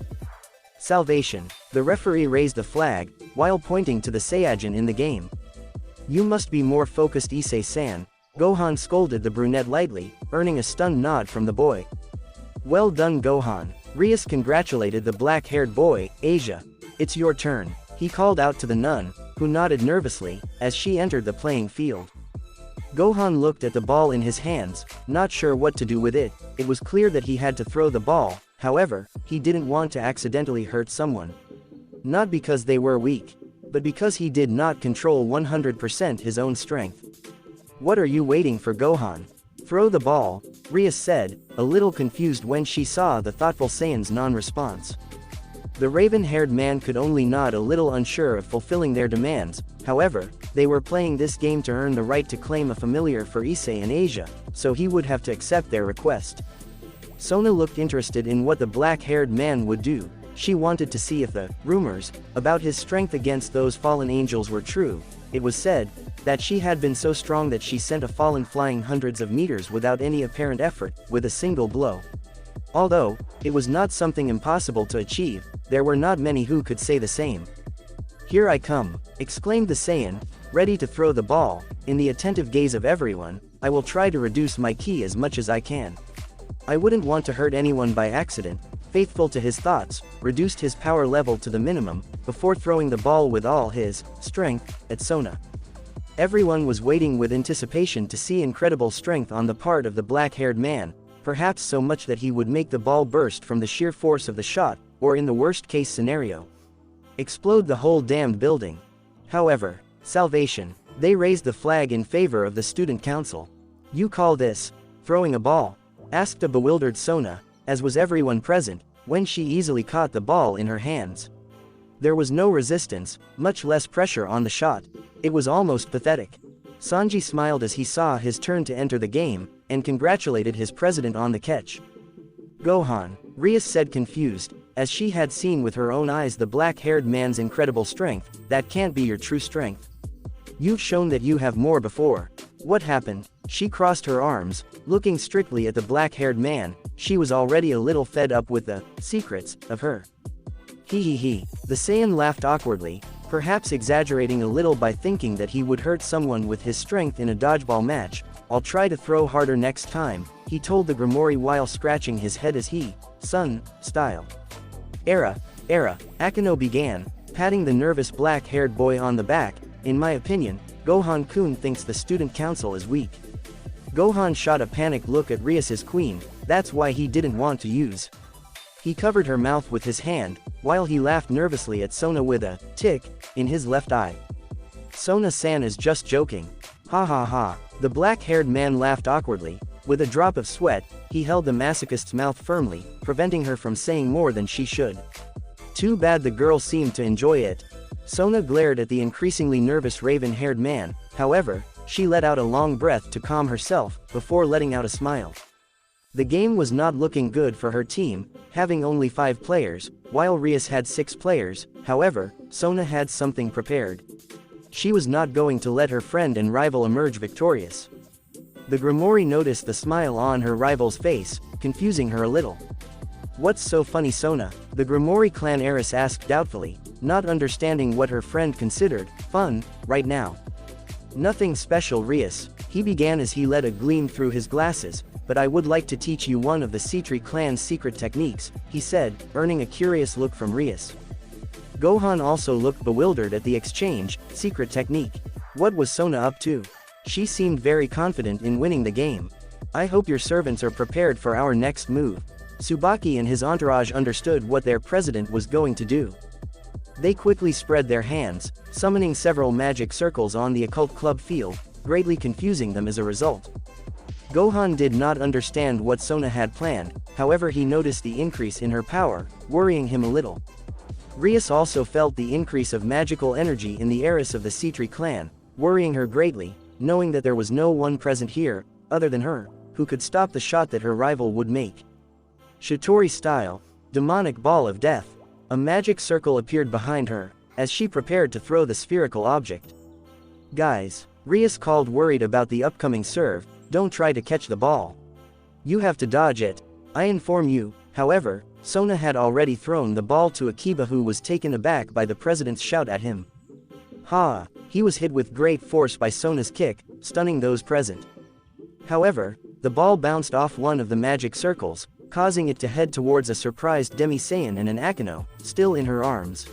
Salvation, the referee raised the flag, while pointing to the Saiyajin in the game. You must be more focused, Issei-san, Gohan scolded the brunette lightly, earning a stunned nod from the boy. Well done, Gohan. Rias congratulated the black-haired boy. Asia, it's your turn, he called out to the nun, who nodded nervously, as she entered the playing field. Gohan looked at the ball in his hands, not sure what to do with it. It was clear that he had to throw the ball, however, he didn't want to accidentally hurt someone. Not because they were weak, but because he did not control 100% his own strength. What are you waiting for, Gohan? Throw the ball, Rias said, a little confused when she saw the thoughtful Saiyan's non-response. The raven-haired man could only nod, a little unsure of fulfilling their demands. However, they were playing this game to earn the right to claim a familiar for Issei and Asia, so he would have to accept their request. Sona looked interested in what the black-haired man would do. She wanted to see if the rumors about his strength against those fallen angels were true. It was said that she had been so strong that she sent a fallen flying hundreds of meters without any apparent effort, with a single blow. Although it was not something impossible to achieve, there were not many who could say the same. Here I come, exclaimed the Saiyan, ready to throw the ball. In the attentive gaze of everyone, I will try to reduce my ki as much as I can. I wouldn't want to hurt anyone by accident. faithful to his thoughts, reduced his power level to the minimum, before throwing the ball with all his strength at Sona. Everyone was waiting with anticipation to see incredible strength on the part of the black-haired man, perhaps so much that he would make the ball burst from the sheer force of the shot, or in the worst-case scenario, explode the whole damned building. However, salvation. They raised the flag in favor of the student council. "You call this throwing a ball?" asked a bewildered Sona, as was everyone present, when she easily caught the ball in her hands. There was no resistance, much less pressure on the shot. It was almost pathetic. Sanji smiled as he saw his turn to enter the game, and congratulated his president on the catch. "Gohan," Rias said confused, as she had seen with her own eyes the black-haired man's incredible strength. "That can't be your true strength. You've shown that you have more before. What happened?" She crossed her arms, looking strictly at the black-haired man. She was already a little fed up with the secrets of her. He. The Saiyan laughed awkwardly, perhaps exaggerating a little by thinking that he would hurt someone with his strength in a dodgeball match. "I'll try to throw harder next time," he told the Grimoire while scratching his head as he, "Sun, style." Era, Akino began, patting the nervous black-haired boy on the back. "In my opinion, Gohan-kun thinks the student council is weak." Gohan shot a panicked look at Rias's queen. That's why he didn't want to use. He covered her mouth with his hand, while he laughed nervously at Sona with a tick in his left eye. "Sona-san is just joking. Ha ha ha." The black-haired man laughed awkwardly. With a drop of sweat, he held the masochist's mouth firmly, preventing her from saying more than she should. Too bad the girl seemed to enjoy it. Sona glared at the increasingly nervous raven-haired man. However, she let out a long breath to calm herself, before letting out a smile. The game was not looking good for her team, having only 5 players, while Rias had 6 players. However, Sona had something prepared. She was not going to let her friend and rival emerge victorious. The Grimoire noticed the smile on her rival's face, confusing her a little. "What's so funny, Sona?" the Grimoire clan heiress asked doubtfully, not understanding what her friend considered fun right now. "Nothing special, Rias," he began as he let a gleam through his glasses, "but I would like to teach you one of the Citri clan's secret techniques," he said, earning a curious look from Rias. Gohan also looked bewildered at the exchange. Secret technique. What was Sona up to? She seemed very confident in winning the game. "I hope your servants are prepared for our next move." Tsubaki and his entourage understood what their president was going to do. They quickly spread their hands, summoning several magic circles on the occult club field, greatly confusing them as a result. Gohan did not understand what Sona had planned, however he noticed the increase in her power, worrying him a little. Rias also felt the increase of magical energy in the heiress of the Citri clan, worrying her greatly, knowing that there was no one present here, other than her, who could stop the shot that her rival would make. Shitori style, demonic ball of death. A magic circle appeared behind her, as she prepared to throw the spherical object. "Guys," Rias called, worried about the upcoming serve, "don't try to catch the ball. You have to dodge it. I inform you." However, Sona had already thrown the ball to Akiba, who was taken aback by the president's shout at him. Ha! He was hit with great force by Sona's kick, stunning those present. However, the ball bounced off one of the magic circles, causing it to head towards a surprised Demi-Saiyan and an Akino, still in her arms.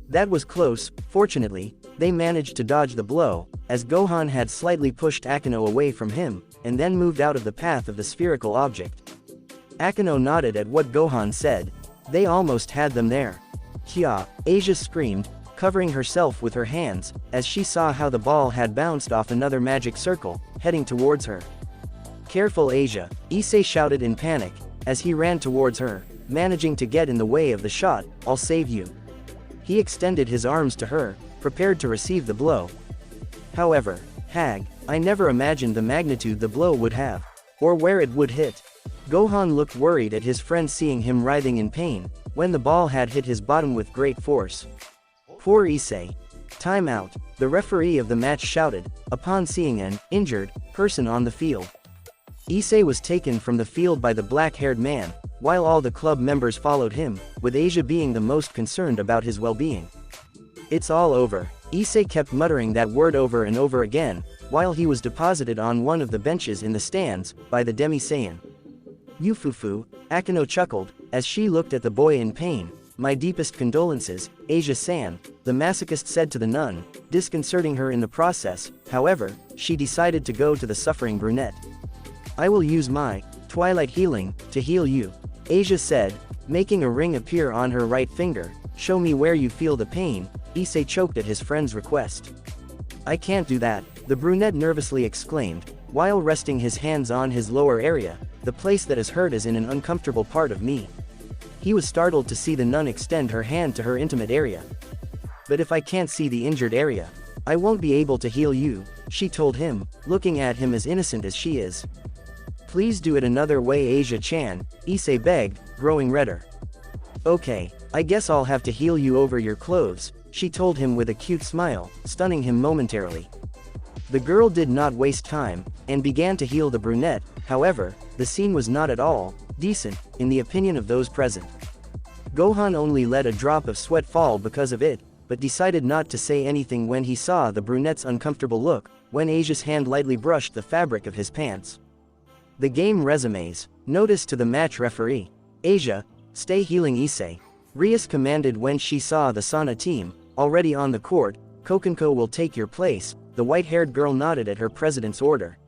That was close. Fortunately, they managed to dodge the blow, as Gohan had slightly pushed Akino away from him, and then moved out of the path of the spherical object. Akino nodded at what Gohan said. They almost had them there. "Kya!" Asia screamed, covering herself with her hands, as she saw how the ball had bounced off another magic circle, heading towards her. "Careful, Asia!" Issei shouted in panic, as he ran towards her, managing to get in the way of the shot. "I'll save you." He extended his arms to her, prepared to receive the blow. However, Hag, I never imagined the magnitude the blow would have, or where it would hit. Gohan looked worried at his friend, seeing him writhing in pain, when the ball had hit his bottom with great force. Poor Issei. "Time out," the referee of the match shouted, upon seeing an injured person on the field. Issei was taken from the field by the black-haired man, while all the club members followed him, with Asia being the most concerned about his well-being. "It's all over." Issei kept muttering that word over and over again, while he was deposited on one of the benches in the stands, by the Demi-Saiyan. "Yufufu," Akino chuckled, As she looked at the boy in pain, "My deepest condolences, Asia-san," the masochist said to the nun, disconcerting her in the process. However, she decided to go to the suffering brunette. "I will use my twilight healing to heal you," Asia said, making a ring appear on her right finger. "Show me where you feel the pain," Issei choked at his friend's request. "I can't do that," the brunette nervously exclaimed, while resting his hands on his lower area. "The place that is hurt is in an uncomfortable part of me." He was startled to see the nun extend her hand to her intimate area. "But if I can't see the injured area, I won't be able to heal you," she told him, looking at him as innocent as she is. "Please do it another way, Asia-chan," Issei begged, growing redder. "Okay, I guess I'll have to heal you over your clothes," she told him with a cute smile, stunning him momentarily. The girl did not waste time, and began to heal the brunette. However, the scene was not at all decent, in the opinion of those present. Gohan only let a drop of sweat fall because of it, but decided not to say anything when he saw the brunette's uncomfortable look, when Asia's hand lightly brushed the fabric of his pants. The game resumes. Notice to the match referee. "Asia, stay healing Issei," Rias commanded when she saw the Sana team already on the court. "Kokenko will take your place," the white-haired girl nodded at her president's order.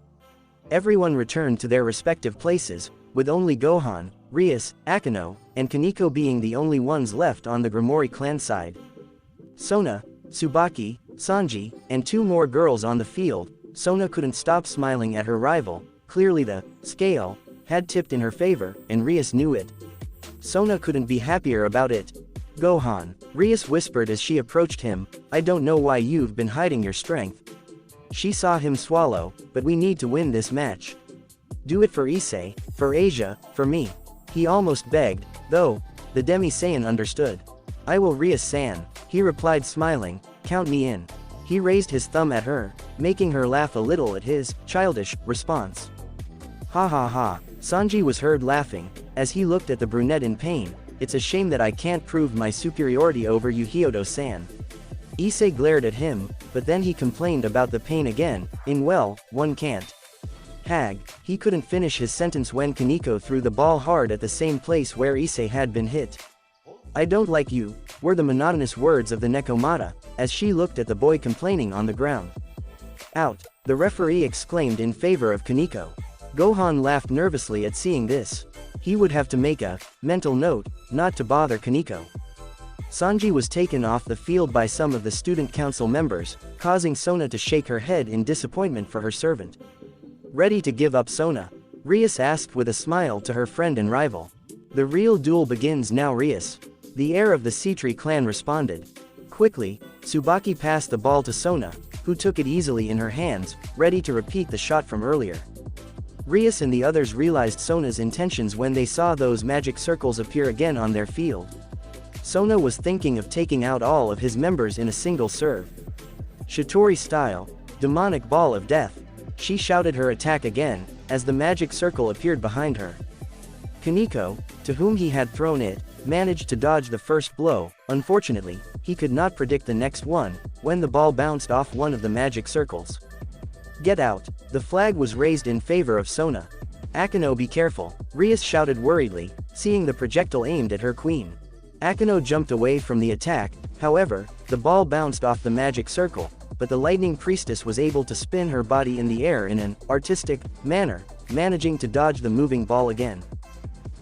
Everyone returned to their respective places, with only Gohan, Rias, Akino, and Kaneko being the only ones left on the Grimori clan side. Sona, Tsubaki, Sanji, and two more girls on the field. Sona couldn't stop smiling at her rival. Clearly the scale had tipped in her favor, and Rias knew it. Sona couldn't be happier about it. "Gohan," Rias whispered as she approached him, "I don't know why you've been hiding your strength." She saw him swallow, "But we need to win this match. Do it for Issei, for Asia, for me," he almost begged, though the Demi-Saiyan understood. "I will, Rias-san," he replied smiling, "count me in." He raised his thumb at her, making her laugh a little at his childish response. "Ha ha ha," Sanji was heard laughing, as he looked at the brunette in pain. "It's a shame that I can't prove my superiority over you, Hyodo-san." Issei glared at him, but then he complained about the pain again. Well, one can't. Hag, he couldn't finish his sentence when Kaneko threw the ball hard at the same place where Issei had been hit. "I don't like you," were the monotonous words of the Nekomata, as she looked at the boy complaining on the ground. "Out," the referee exclaimed in favor of Kaneko. Gohan laughed nervously at seeing this. He would have to make a mental note not to bother Kaneko. Sanji was taken off the field by some of the student council members, causing Sona to shake her head in disappointment for her servant. "Ready to give up, Sona?" Rias asked with a smile to her friend and rival. "The real duel begins now, Rias," the heir of the Seatree clan responded. Quickly, Tsubaki passed the ball to Sona, who took it easily in her hands, ready to repeat the shot from earlier. Rias and the others realized Sona's intentions when they saw those magic circles appear again on their field. Sona was thinking of taking out all of his members in a single serve. Shitori style, demonic ball of death. She shouted her attack again, as the magic circle appeared behind her. Kaneko, to whom he had thrown it, managed to dodge the first blow. Unfortunately, he could not predict the next one, when the ball bounced off one of the magic circles. "Get out," the flag was raised in favor of Sona. "Akino, be careful," Rias shouted worriedly, seeing the projectile aimed at her queen. Akino jumped away from the attack. However, the ball bounced off the magic circle, but the lightning priestess was able to spin her body in the air in an artistic manner, managing to dodge the moving ball again.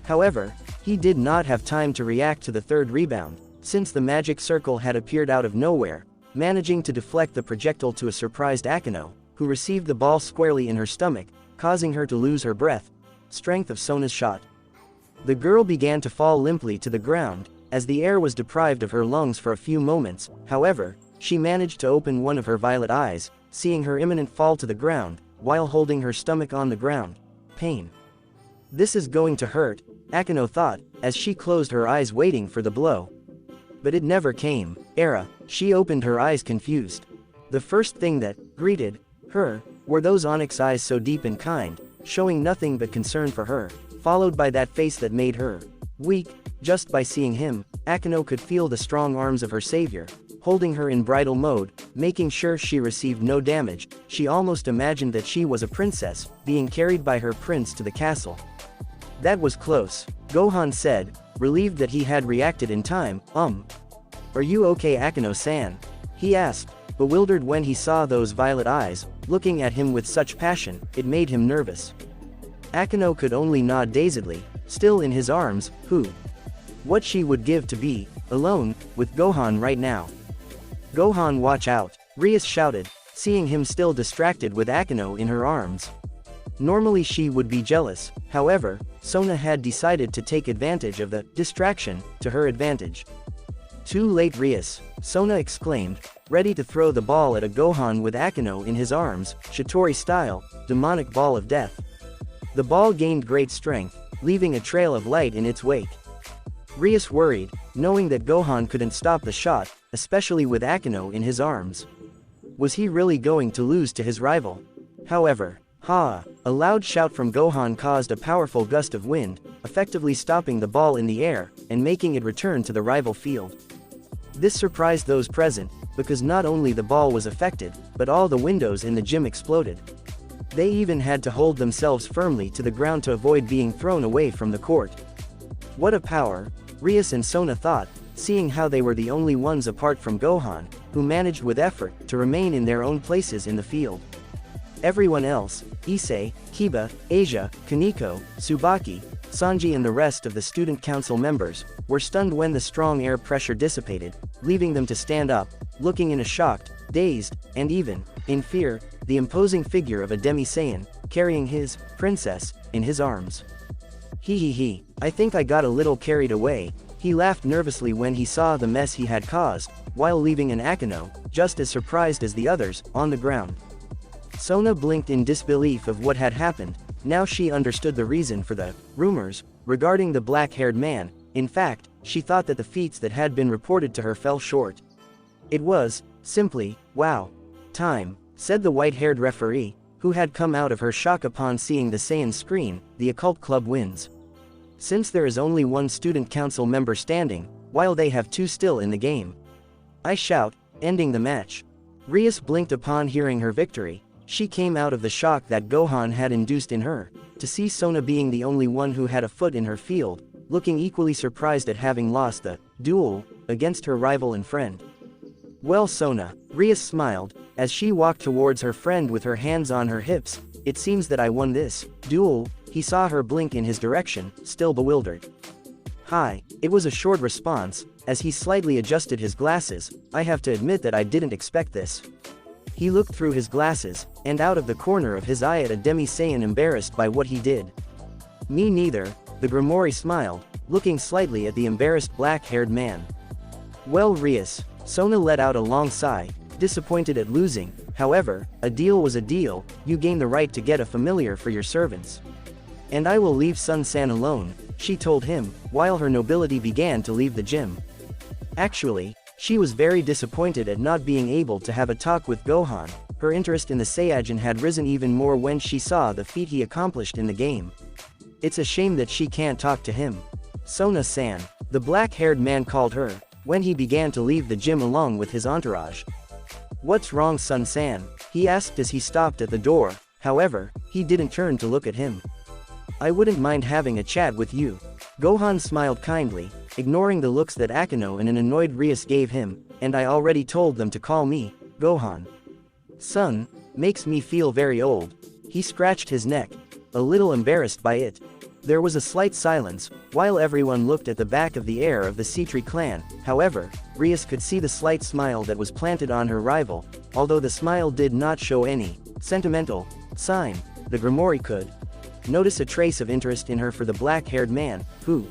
However, he did not have time to react to the third rebound, since the magic circle had appeared out of nowhere, managing to deflect the projectile to a surprised Akino, who received the ball squarely in her stomach, causing her to lose her breath. Strength of Sona's shot. The girl began to fall limply to the ground, as the air was deprived of her lungs for a few moments. However, she managed to open one of her violet eyes, seeing her imminent fall to the ground, while holding her stomach on the ground. Pain. "This is going to hurt," Akino thought, as she closed her eyes waiting for the blow. But it never came. She opened her eyes confused. The first thing that greeted her were those onyx eyes so deep and kind, showing nothing but concern for her, followed by that face that made her weak. Just by seeing him, Akino could feel the strong arms of her savior, holding her in bridal mode, making sure she received no damage. She almost imagined that she was a princess, being carried by her prince to the castle. That was close, Gohan said, relieved that he had reacted in time. Are you okay, Akeno-san? He asked, bewildered when he saw those violet eyes, looking at him with such passion, it made him nervous. Akeno could only nod dazedly, still in his arms. What she would give to be alone with Gohan right now. Gohan, watch out, Rias shouted, seeing him still distracted with Akeno in her arms. Normally she would be jealous, however, Sona had decided to take advantage of the distraction to her advantage. Too late, Rias, Sona exclaimed, ready to throw the ball at a Gohan with Akeno in his arms, Shitori style, demonic ball of death. The ball gained great strength, leaving a trail of light in its wake. Rias worried, knowing that Gohan couldn't stop the shot, especially with Akeno in his arms. Was he really going to lose to his rival? However, a loud shout from Gohan caused a powerful gust of wind, effectively stopping the ball in the air, and making it return to the rival field. This surprised those present, because not only the ball was affected, but all the windows in the gym exploded. They even had to hold themselves firmly to the ground to avoid being thrown away from the court. What a power, Rias and Sona thought, seeing how they were the only ones apart from Gohan, who managed with effort to remain in their own places in the field. Everyone else, Issei, Kiba, Asia, Kaneko, Tsubaki, Sanji and the rest of the student council members, were stunned when the strong air pressure dissipated, leaving them to stand up, looking in a shocked, dazed, and even, in fear, the imposing figure of a Demi-Saiyan, carrying his princess in his arms. I think I got a little carried away, he laughed nervously when he saw the mess he had caused, while leaving an Akeno, just as surprised as the others, on the ground. Sona blinked in disbelief of what had happened. Now she understood the reason for the rumors regarding the black-haired man. In fact, she thought that the feats that had been reported to her fell short. It was, simply, wow. Time, said the white-haired referee, who had come out of her shock upon seeing the Saiyan screen. The occult club wins. Since there is only one student council member standing, while they have two still in the game. I shout, ending the match. Rias blinked upon hearing her victory. She came out of the shock that Gohan had induced in her, to see Sona being the only one who had a foot in her field, looking equally surprised at having lost the duel against her rival and friend. Well, Sona, Rias smiled, as she walked towards her friend with her hands on her hips. It seems that I won this duel. He saw her blink in his direction, still bewildered. Hi, it was a short response, as he slightly adjusted his glasses. I have to admit that I didn't expect this. He looked through his glasses, and out of the corner of his eye at a Demi-Saiyan embarrassed by what he did. Me neither, the Grimoire smiled, looking slightly at the embarrassed black-haired man. Well, Rias, Sona let out a long sigh, disappointed at losing. However, a deal was a deal. You gain the right to get a familiar for your servants. And I will leave Sun-san alone, she told him, while her nobility began to leave the gym. Actually, she was very disappointed at not being able to have a talk with Gohan. Her interest in the Saiyajin had risen even more when she saw the feat he accomplished in the game. It's a shame that she can't talk to him. Sona-san, the black-haired man called her, when he began to leave the gym along with his entourage. What's wrong, Sun-san? He asked as he stopped at the door. However, he didn't turn to look at him. I wouldn't mind having a chat with you. Gohan smiled kindly, ignoring the looks that Akeno and an annoyed Rias gave him. And I already told them to call me Gohan. Son, makes me feel very old. He scratched his neck, a little embarrassed by it. There was a slight silence, while everyone looked at the back of the heir of the Citri clan. However, Rias could see the slight smile that was planted on her rival, although the smile did not show any sentimental sign. The Grimoire could notice a trace of interest in her for the black-haired man, who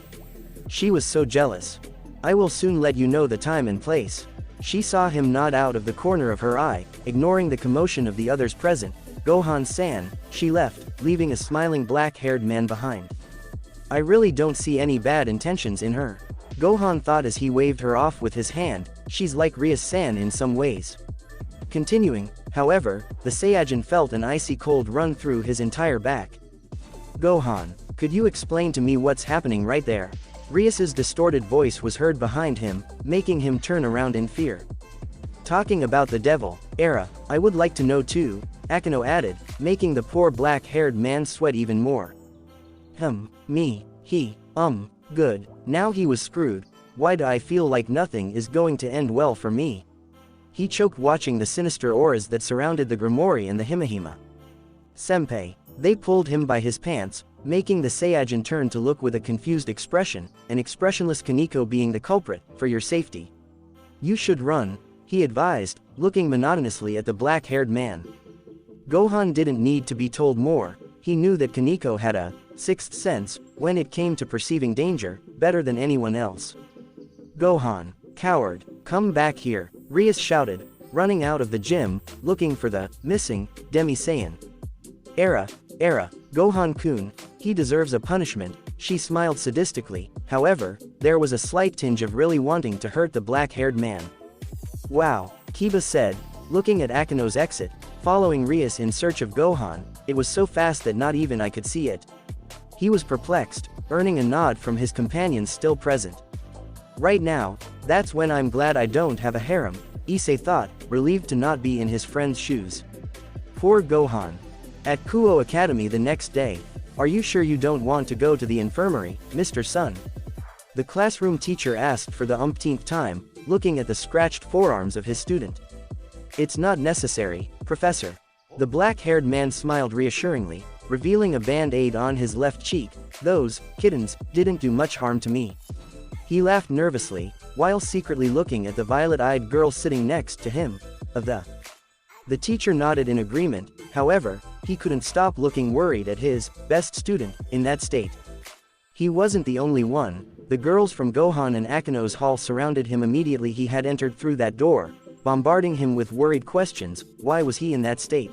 she was so jealous. I will soon let you know the time and place. She saw him nod out of the corner of her eye, ignoring the commotion of the others present. Gohan-san, she left, leaving a smiling black-haired man behind. I really don't see any bad intentions in her. Gohan thought as he waved her off with his hand. She's like Rias-san in some ways. Continuing, however, the Saiyajin felt an icy cold run through his entire back. Gohan, could you explain to me what's happening right there? Rias's distorted voice was heard behind him, making him turn around in fear. Talking about the devil era, I would like to know too, Akeno added, making the poor black-haired man sweat even more. Good. Now he was screwed. Why do I feel like nothing is going to end well for me? He choked, watching the sinister auras that surrounded the Grimoire and the Himahima. Senpai. They pulled him by his pants, making the Saiyajin turn to look with a confused expression, an expressionless Kaneko being the culprit. For your safety, you should run, he advised, looking monotonously at the black-haired man. Gohan didn't need to be told more. He knew that Kaneko had a sixth sense when it came to perceiving danger, better than anyone else. Gohan, coward, come back here, Rias shouted, running out of the gym, looking for the missing Demi-Saiyan. Era, Gohan-kun, he deserves a punishment, she smiled sadistically. However, there was a slight tinge of really wanting to hurt the black-haired man. Wow, Kiba said, looking at Akino's exit, following Rias in search of Gohan. It was so fast that not even I could see it. He was perplexed, earning a nod from his companions still present. Right now, that's when I'm glad I don't have a harem, Issei thought, relieved to not be in his friend's shoes. Poor Gohan. At Kuo Academy the next day. Are you sure you don't want to go to the infirmary, Mr. Sun? The classroom teacher asked for the umpteenth time, looking at the scratched forearms of his student. It's not necessary, Professor. The black-haired man smiled reassuringly, revealing a band-aid on his left cheek. Those kittens didn't do much harm to me. He laughed nervously, while secretly looking at the violet-eyed girl sitting next to him. The teacher nodded in agreement. However, he couldn't stop looking worried at his best student in that state. He wasn't the only one. The girls from Gohan and Akino's hall surrounded him immediately he had entered through that door, bombarding him with worried questions. Why was he in that state?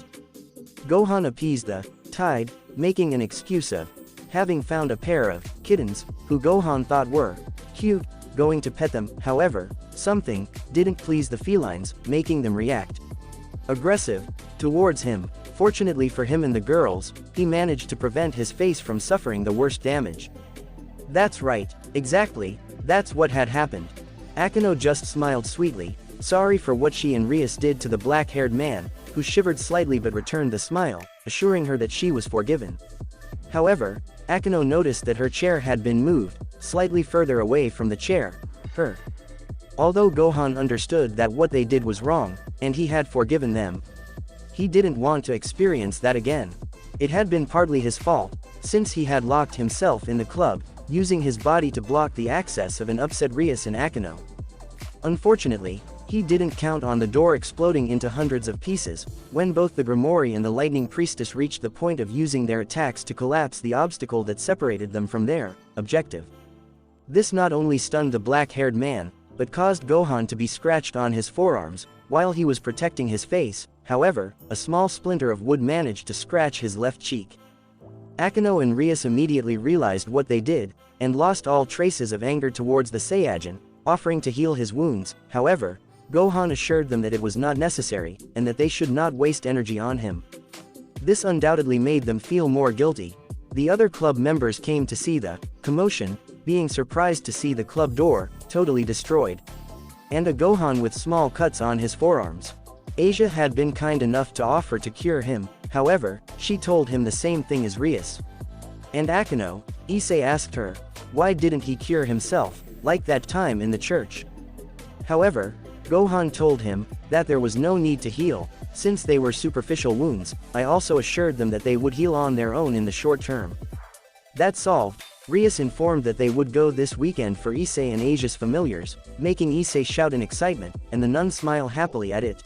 Gohan appeased the tide, making an excuse of having found a pair of kittens, who Gohan thought were cute, going to pet them. However, something didn't please the felines, making them react aggressive towards him. Fortunately for him and the girls, he managed to prevent his face from suffering the worst damage. That's right, exactly, that's what had happened. Akino just smiled sweetly, sorry for what she and Rias did to the black-haired man, who shivered slightly but returned the smile, assuring her that she was forgiven. However, Akino noticed that her chair had been moved slightly further away from the chair. Although Gohan understood that what they did was wrong, and he had forgiven them, he didn't want to experience that again. It had been partly his fault, since he had locked himself in the club, using his body to block the access of an upset Rias and Akino. Unfortunately, he didn't count on the door exploding into hundreds of pieces, when both the Grimoire and the Lightning Priestess reached the point of using their attacks to collapse the obstacle that separated them from their objective. This not only stunned the black-haired man, but caused Gohan to be scratched on his forearms, while he was protecting his face. However, a small splinter of wood managed to scratch his left cheek. Akino and Rias immediately realized what they did, and lost all traces of anger towards the Saiyajin, offering to heal his wounds. However, Gohan assured them that it was not necessary, and that they should not waste energy on him. This undoubtedly made them feel more guilty. The other club members came to see the commotion, being surprised to see the club door totally destroyed, and a Gohan with small cuts on his forearms. Asia had been kind enough to offer to cure him. However, she told him the same thing as Rias. And Akino, Issei asked her, why didn't he cure himself, like that time in the church? However, Gohan told him that there was no need to heal, since they were superficial wounds. I also assured them that they would heal on their own in the short term. That solved, Rias informed that they would go this weekend for Issei and Asia's familiars, making Issei shout in excitement, and the nun smile happily at it.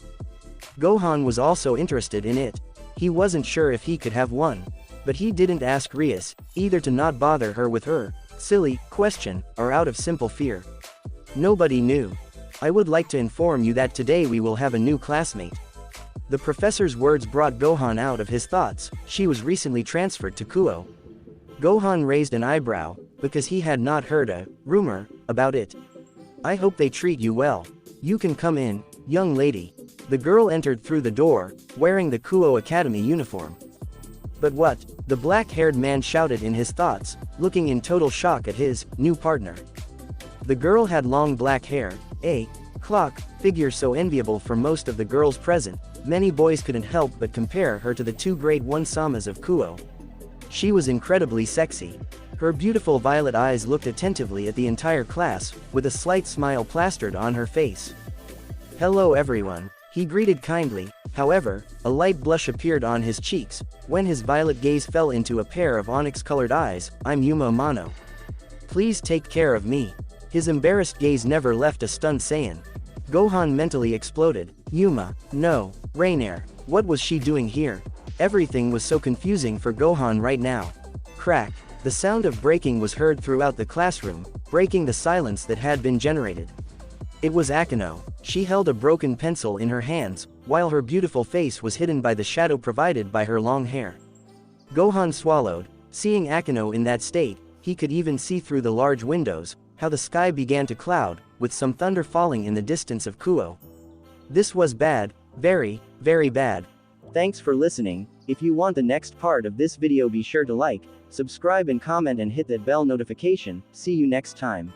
Gohan was also interested in it. He wasn't sure if he could have one. But he didn't ask Rias, either to not bother her with her silly question, or out of simple fear. Nobody knew. I would like to inform you that today we will have a new classmate. The professor's words brought Gohan out of his thoughts. She was recently transferred to Kuo. Gohan raised an eyebrow, because he had not heard a rumor about it. I hope they treat you well. You can come in, young lady. The girl entered through the door, wearing the Kuo Academy uniform. But what? The black-haired man shouted in his thoughts, looking in total shock at his new partner. The girl had long black hair, a clock figure so enviable for most of the girls present. Many boys couldn't help but compare her to the two grade 1 Samas of Kuo. She was incredibly sexy. Her beautiful violet eyes looked attentively at the entire class, with a slight smile plastered on her face. "Hello everyone," he greeted kindly. However, a light blush appeared on his cheeks, when his violet gaze fell into a pair of onyx-colored eyes. "I'm Yuma Amano. Please take care of me." His embarrassed gaze never left a stunned Saiyan. Gohan mentally exploded. Yuma, no, Rainier, what was she doing here? Everything was so confusing for Gohan right now. Crack. The sound of breaking was heard throughout the classroom, breaking the silence that had been generated. It was Akeno. She held a broken pencil in her hands, while her beautiful face was hidden by the shadow provided by her long hair. Gohan swallowed. Seeing Akeno in that state, he could even see through the large windows, how the sky began to cloud, with some thunder falling in the distance of Kuo. This was bad, very, very bad. Thanks for listening. If you want the next part of this video, be sure to like, subscribe and comment and hit that bell notification. See you next time.